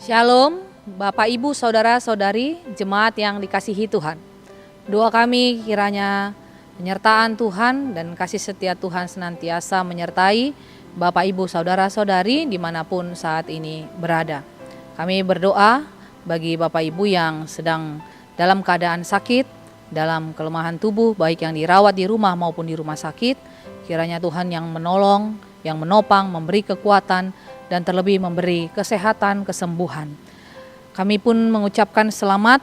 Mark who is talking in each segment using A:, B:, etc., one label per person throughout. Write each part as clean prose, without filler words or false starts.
A: Shalom, Bapak Ibu, Saudara-saudari, jemaat yang dikasihi Tuhan. Doa kami kiranya penyertaan Tuhan dan kasih setia Tuhan senantiasa menyertai Bapak Ibu, Saudara-saudari dimanapun saat ini berada. Kami berdoa bagi Bapak Ibu yang sedang dalam keadaan sakit, dalam kelemahan tubuh, baik yang dirawat di rumah maupun di rumah sakit. Kiranya Tuhan yang menolong, yang menopang, memberi kekuatan, dan terlebih memberi kesehatan, kesembuhan. Kami pun mengucapkan selamat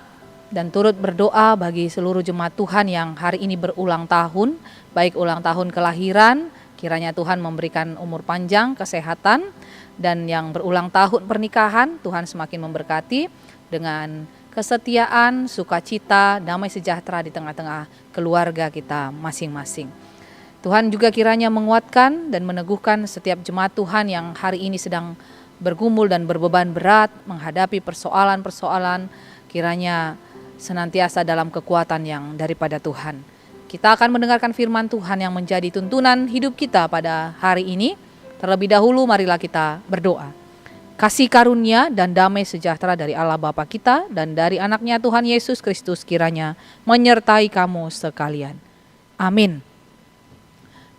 A: dan turut berdoa bagi seluruh jemaat Tuhan yang hari ini berulang tahun, baik ulang tahun kelahiran, kiranya Tuhan memberikan umur panjang, kesehatan, dan yang berulang tahun pernikahan, Tuhan semakin memberkati dengan kesetiaan, sukacita, damai sejahtera di tengah-tengah keluarga kita masing-masing. Tuhan juga kiranya menguatkan dan meneguhkan setiap jemaat Tuhan yang hari ini sedang bergumul dan berbeban berat menghadapi persoalan-persoalan, kiranya senantiasa dalam kekuatan yang daripada Tuhan. Kita akan mendengarkan firman Tuhan yang menjadi tuntunan hidup kita pada hari ini. Terlebih dahulu marilah kita berdoa. Kasih karunia dan damai sejahtera dari Allah Bapa kita dan dari anaknya Tuhan Yesus Kristus kiranya menyertai kamu sekalian. Amin.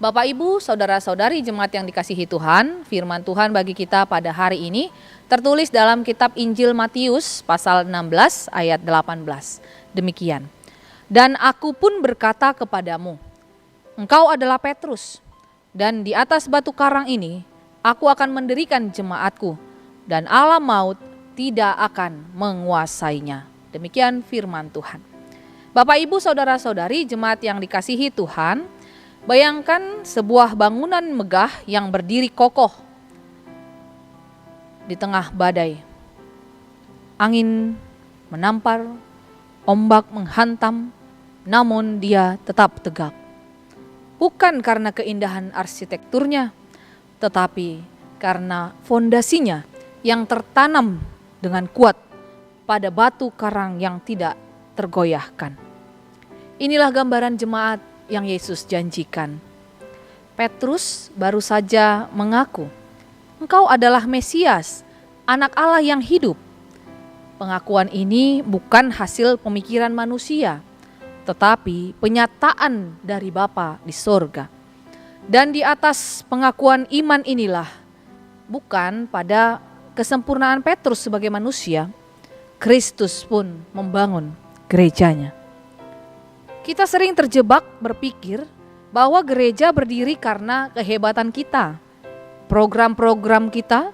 A: Bapak Ibu, Saudara-saudari jemaat yang dikasihi Tuhan, firman Tuhan bagi kita pada hari ini tertulis dalam kitab Injil Matius pasal 16 ayat 18. Demikian. Dan aku pun berkata kepadamu, engkau adalah Petrus, dan di atas batu karang ini aku akan mendirikan jemaatku, dan alam maut tidak akan menguasainya. Demikian firman Tuhan. Bapak Ibu, Saudara-saudari jemaat yang dikasihi Tuhan, bayangkan sebuah bangunan megah yang berdiri kokoh di tengah badai. Angin menampar, ombak menghantam, namun dia tetap tegak. Bukan karena keindahan arsitekturnya, tetapi karena fondasinya yang tertanam dengan kuat pada batu karang yang tidak tergoyahkan. Inilah gambaran jemaat yang Yesus janjikan. Petrus baru saja mengaku, engkau adalah Mesias, anak Allah yang hidup. Pengakuan ini bukan hasil pemikiran manusia, tetapi penyataan dari Bapa di sorga. Dan di atas pengakuan iman inilah, bukan pada kesempurnaan Petrus sebagai manusia, Kristus pun membangun gerejanya. Kita sering terjebak berpikir bahwa gereja berdiri karena kehebatan kita, program-program kita,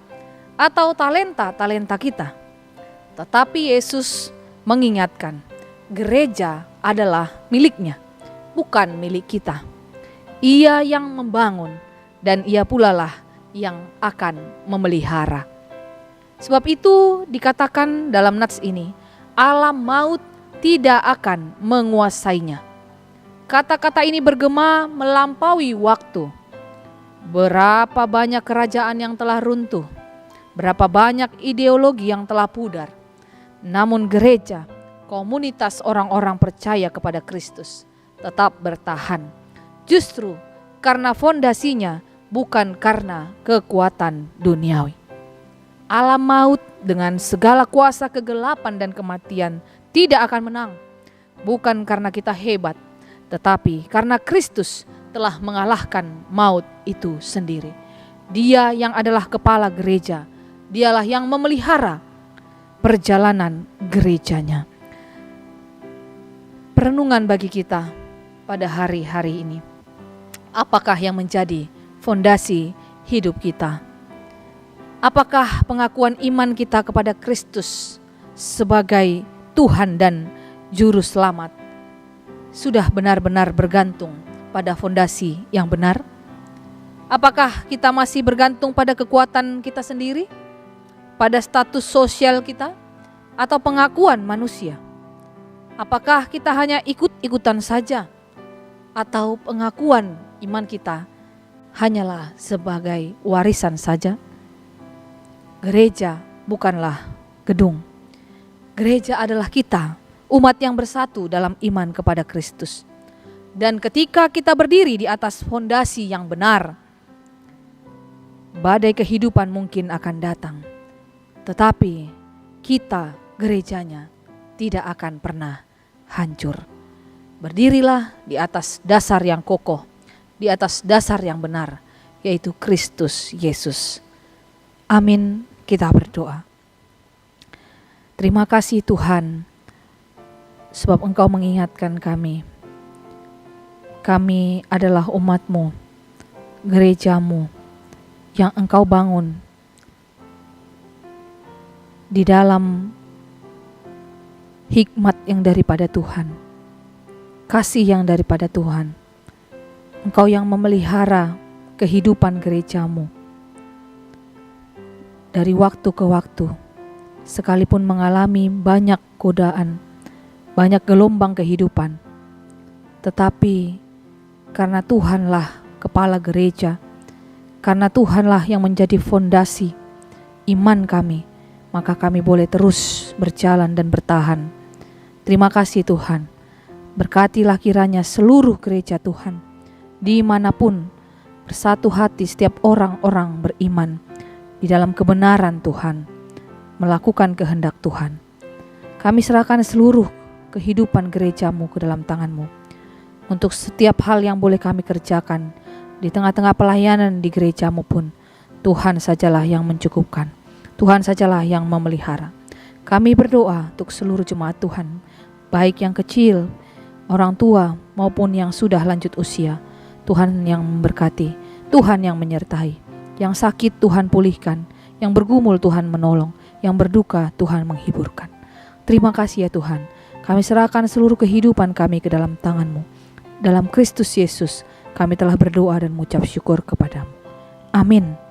A: atau talenta-talenta kita. Tetapi Yesus mengingatkan, gereja adalah miliknya, bukan milik kita. Ia yang membangun dan ia pula lah yang akan memelihara. Sebab itu dikatakan dalam nats ini, alam maut tidak akan menguasainya. Kata-kata ini bergema melampaui waktu. Berapa banyak kerajaan yang telah runtuh, berapa banyak ideologi yang telah pudar. Namun gereja, komunitas orang-orang percaya kepada Kristus, tetap bertahan. Justru karena fondasinya bukan karena kekuatan duniawi. Alam maut dengan segala kuasa kegelapan dan kematian tidak akan menang, bukan karena kita hebat, tetapi karena Kristus telah mengalahkan maut itu sendiri. Dia yang adalah kepala gereja, dialah yang memelihara perjalanan gerejanya. Perenungan bagi kita pada hari-hari ini, apakah yang menjadi fondasi hidup kita? Apakah pengakuan iman kita kepada Kristus sebagai Tuhan dan Juru Selamat sudah benar-benar bergantung pada fondasi yang benar? Apakah kita masih bergantung pada kekuatan kita sendiri, pada status sosial kita, atau pengakuan manusia? Apakah kita hanya ikut-ikutan saja, atau pengakuan iman kita hanyalah sebagai warisan saja? Gereja bukanlah gedung. Gereja adalah kita, umat yang bersatu dalam iman kepada Kristus. Dan ketika kita berdiri di atas fondasi yang benar, badai kehidupan mungkin akan datang. Tetapi kita, gerejanya, tidak akan pernah hancur. Berdirilah di atas dasar yang kokoh, di atas dasar yang benar, yaitu Kristus Yesus. Amin, kita berdoa. Terima kasih Tuhan, sebab Engkau mengingatkan kami. Kami adalah umat-Mu, gereja-Mu yang Engkau bangun di dalam hikmat yang daripada Tuhan, kasih yang daripada Tuhan. Engkau yang memelihara kehidupan gereja-Mu dari waktu ke waktu, sekalipun mengalami banyak godaan, banyak gelombang kehidupan. Tetapi karena Tuhanlah kepala gereja, karena Tuhanlah yang menjadi fondasi iman kami, maka kami boleh terus berjalan dan bertahan. Terima kasih Tuhan. Berkatilah kiranya seluruh gereja Tuhan, dimanapun, bersatu hati setiap orang-orang beriman di dalam kebenaran Tuhan, melakukan kehendak Tuhan. Kami serahkan seluruh kehidupan gereja-Mu ke dalam tangan-Mu. Untuk setiap hal yang boleh kami kerjakan di tengah-tengah pelayanan di gereja-Mu pun, Tuhan sajalah yang mencukupkan. Tuhan sajalah yang memelihara. Kami berdoa untuk seluruh jemaat Tuhan, baik yang kecil, orang tua maupun yang sudah lanjut usia. Tuhan yang memberkati, Tuhan yang menyertai. Yang sakit Tuhan pulihkan, yang bergumul Tuhan menolong, yang berduka Tuhan menghiburkan. Terima kasih ya Tuhan. Kami serahkan seluruh kehidupan kami ke dalam tangan-Mu. Dalam Kristus Yesus kami telah berdoa dan mengucap syukur kepadamu. Amin.